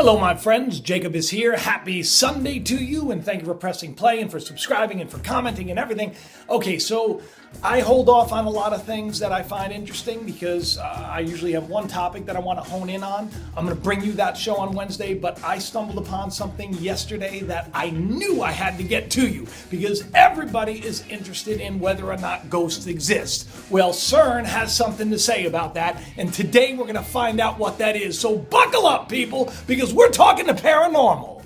Hello, my friends. Jacob is here. Happy Sunday to you, and thank you for pressing play and for subscribing and for commenting and everything. Okay, so I hold off on a lot of things that I find interesting because I usually have one topic that I want to hone in on. I'm going to bring you that show on Wednesday, but I stumbled upon something yesterday that I knew I had to get to you because everybody is interested in whether or not ghosts exist. Well, Cern has something to say about that, and today we're going to find out what that is. So buckle up, people, because we're talking the paranormal.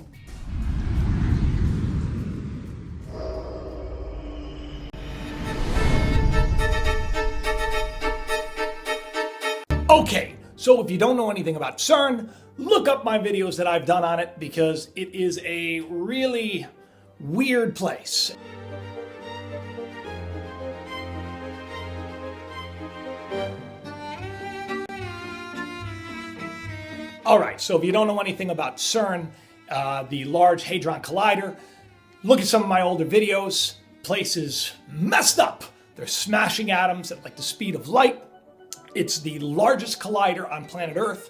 Okay, so if you don't know anything about Cern, look up my videos that I've done on it because it is a really weird place. All right, so if you don't know anything about Cern, the Large Hadron Collider, look at some of my older videos. Place is messed up. They're smashing atoms at like the speed of light. It's the largest collider on planet Earth,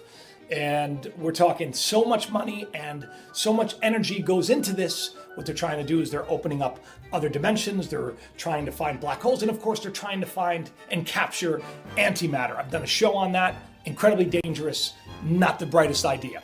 and we're talking so much money and so much energy goes into this. What they're trying to do is they're opening up other dimensions. They're trying to find black holes, and of course, they're trying to find and capture antimatter. I've done a show on that. Incredibly dangerous, not the brightest idea.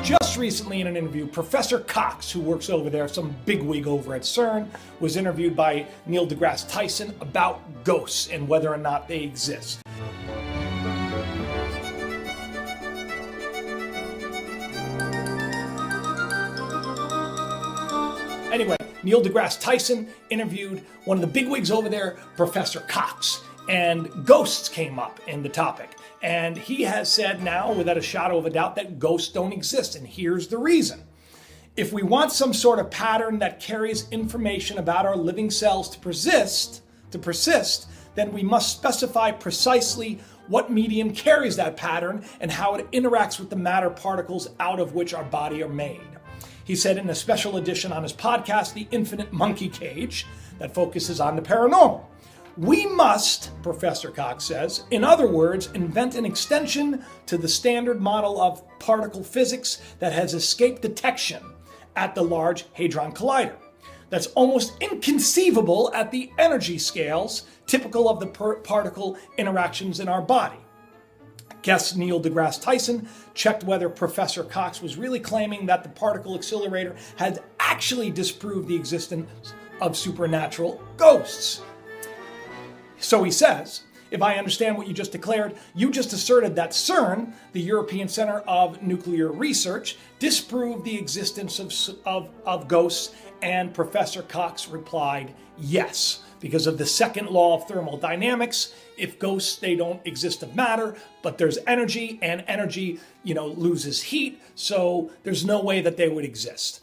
Just recently in an interview, Professor Cox, who works over there, some bigwig over at Cern, was interviewed by Neil deGrasse Tyson about ghosts and whether or not they exist. Anyway, Neil deGrasse Tyson interviewed one of the bigwigs over there, Professor Cox, and ghosts came up in the topic. And he has said now, without a shadow of a doubt, that ghosts don't exist. And here's the reason. If we want some sort of pattern that carries information about our living cells to persist, then we must specify precisely what medium carries that pattern and how it interacts with the matter particles out of which our body are made. He said in a special edition on his podcast, The Infinite Monkey Cage, that focuses on the paranormal. We must, Professor Cox says, in other words, invent an extension to the standard model of particle physics that has escaped detection at the Large Hadron Collider. That's almost inconceivable at the energy scales typical of the particle interactions in our body. Guest Neil deGrasse Tyson checked whether Professor Cox was really claiming that the particle accelerator had actually disproved the existence of supernatural ghosts. So he says, if I understand what you just declared, you just asserted that Cern, the European Center of Nuclear Research, disproved the existence of ghosts, and Professor Cox replied, yes, because of the second law of thermodynamics. If ghosts, they don't exist of matter, but there's energy, and energy, loses heat, so there's no way that they would exist.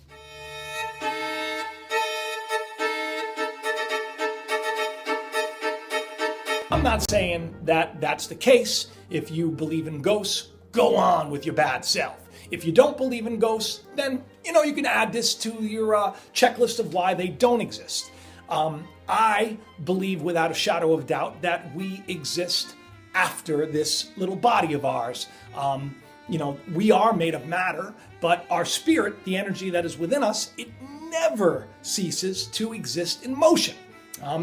I'm not saying that that's the case. If you believe in ghosts, go on with your bad self. If you don't believe in ghosts, then, you can add this to your checklist of why they don't exist. I believe without a shadow of doubt that we exist after this little body of ours. We are made of matter, but our spirit, the energy that is within us, it never ceases to exist in motion.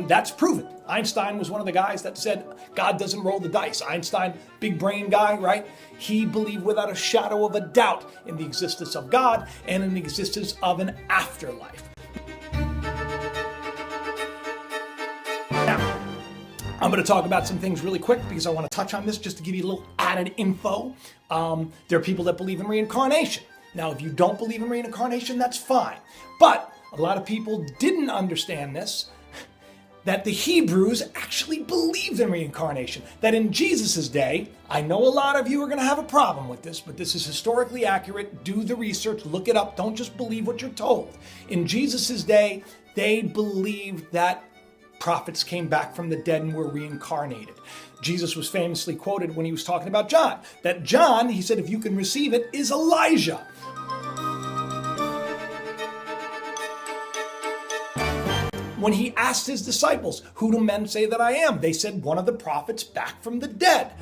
That's proven. Einstein was one of the guys that said God doesn't roll the dice. Einstein, big brain guy, right? He believed without a shadow of a doubt in the existence of God and in the existence of an afterlife. Now, I'm going to talk about some things really quick because I want to touch on this just to give you a little added info. There are people that believe in reincarnation. Now, if you don't believe in reincarnation, that's fine. But a lot of people didn't understand this, that the Hebrews actually believed in reincarnation. That in Jesus' day, I know a lot of you are going to have a problem with this, but this is historically accurate. Do the research, look it up. Don't just believe what you're told. In Jesus' day, they believed that prophets came back from the dead and were reincarnated. Jesus was famously quoted when he was talking about John, that John, he said, if you can receive it, is Elijah. when he asked his disciples, who do men say that I am? They said, one of the prophets back from the dead.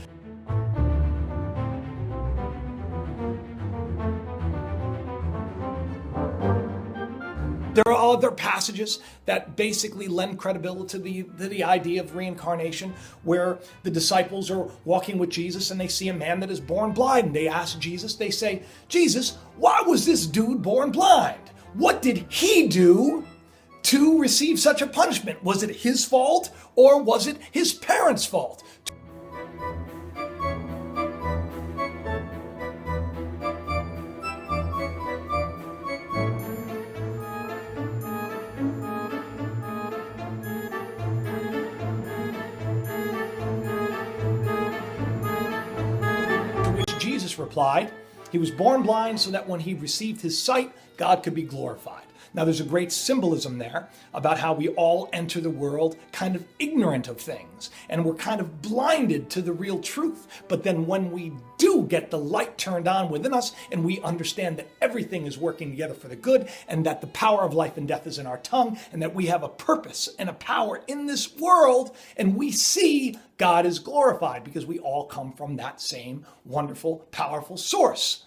There are other passages that basically lend credibility to the idea of reincarnation, where the disciples are walking with Jesus and they see a man that is born blind. And they ask Jesus, they say, Jesus, why was this dude born blind? What did he do to receive such a punishment? Was it his fault or was it his parents' fault? Jesus replied, he was born blind so that when he received his sight, God could be glorified. Now there's a great symbolism there about how we all enter the world kind of ignorant of things and we're kind of blinded to the real truth. But then when we do get the light turned on within us and we understand that everything is working together for the good and that the power of life and death is in our tongue and that we have a purpose and a power in this world, and we see God is glorified because we all come from that same wonderful, powerful source.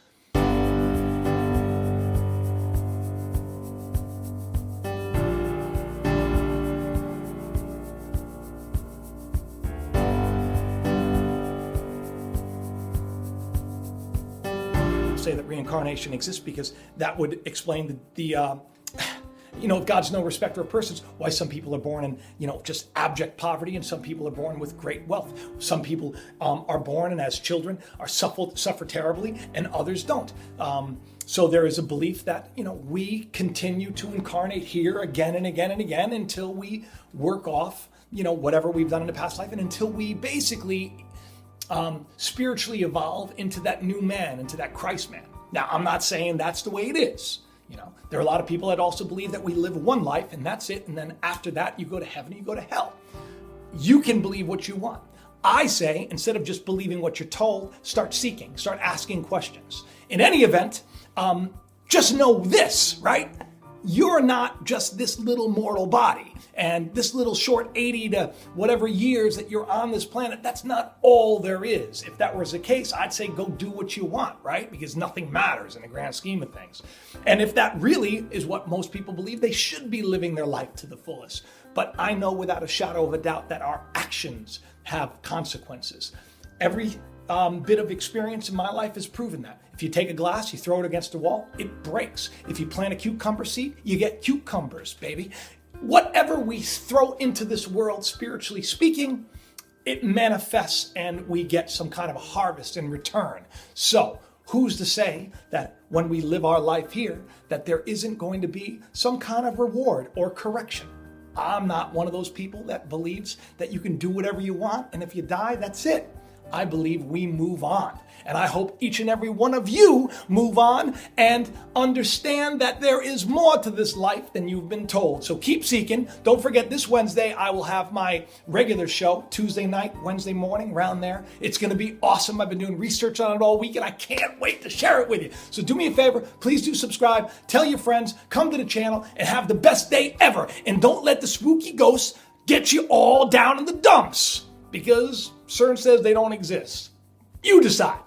Say that reincarnation exists because that would explain if God's no respecter of persons, why some people are born in, just abject poverty and some people are born with great wealth. Some people are born and as children are suffer terribly and others don't. So there is a belief that, we continue to incarnate here again and again and again until we work off, whatever we've done in the past life and until we basically spiritually evolve into that new man, into that Christ man. Now, I'm not saying that's the way it is. There are a lot of people that also believe that we live one life and that's it. And then after that, you go to heaven, you go to hell. You can believe what you want. I say, instead of just believing what you're told, start seeking, start asking questions. In any event, just know this, right? You're not just this little mortal body and this little short 80 to whatever years that you're on this planet. That's not all there is. If that was the case, I'd say go do what you want, right? Because nothing matters in the grand scheme of things. And if that really is what most people believe, they should be living their life to the fullest. But I know without a shadow of a doubt that our actions have consequences. Every bit of experience in my life has proven that. If you take a glass, you throw it against a wall, it breaks. If you plant a cucumber seed, you get cucumbers, baby. Whatever we throw into this world, spiritually speaking, it manifests and we get some kind of a harvest in return. So who's to say that when we live our life here, that there isn't going to be some kind of reward or correction? I'm not one of those people that believes that you can do whatever you want, and if you die, that's it. I believe we move on. And I hope each and every one of you move on and understand that there is more to this life than you've been told. So keep seeking. Don't forget, this Wednesday, I will have my regular show, Tuesday night, Wednesday morning, around there. It's going to be awesome. I've been doing research on it all week, and I can't wait to share it with you. So do me a favor. Please do subscribe. Tell your friends. Come to the channel and have the best day ever. And don't let the spooky ghosts get you all down in the dumps, because Cern says they don't exist. You decide.